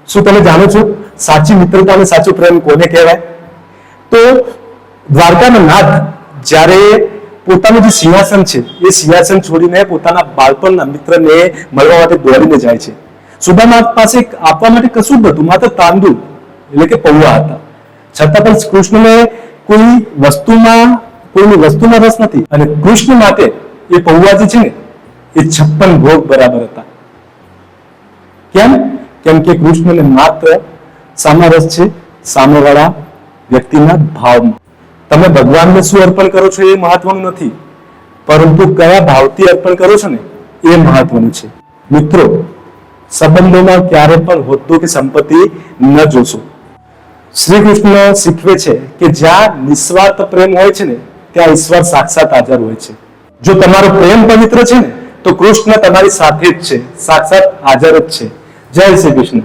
શું તમે જાણો છો સાચી મિત્રતા અને સાચો પ્રેમ કોને કહેવાય? તો દ્વારકાનો નાથ જ્યારે પોતાનું જે સિંહાસન છે એ સિંહાસન છોડીને પોતાના બાળપણના મિત્રને મળવા માટે દોડીને જાય છે. સુદામા પાસે આપવા માટે કશું જ નહોતું, માત્ર તાંદૂળ એટલે કે પૌવા હતા. છતાં પણ કૃષ્ણને કોઈની વસ્તુમાં રસ નથી અને કૃષ્ણ માટે એ પૌવા જે છે ને એ 56 ભોગ બરાબર હતા. કેમ કે કૃષ્ણને માત્ર સામા રસ છે, સામેવાળા વ્યક્તિના ભાવમાં. તમે ભગવાનને શું અર્પણ કરો છો એ મહત્વનું નથી, પરંતુ કયા ભાવથી અર્પણ કરો છો ને એ મહત્વનું છે. મિત્રો, સંબંધોમાં ક્યારે પણ હોદ્દો કે સંપત્તિ ન જોશો. શ્રી કૃષ્ણ શીખવે છે કે જ્યાં નિસ્વાર્થ પ્રેમ હોય છે ને ત્યાં ઈશ્વર સાક્ષાત હાજર હોય છે. જો તમારો પ્રેમ પવિત્ર છે ને તો કૃષ્ણ તમારી સાથે જ છે, સાક્ષાત હાજર જ છે. જય શ્રી કૃષ્ણ.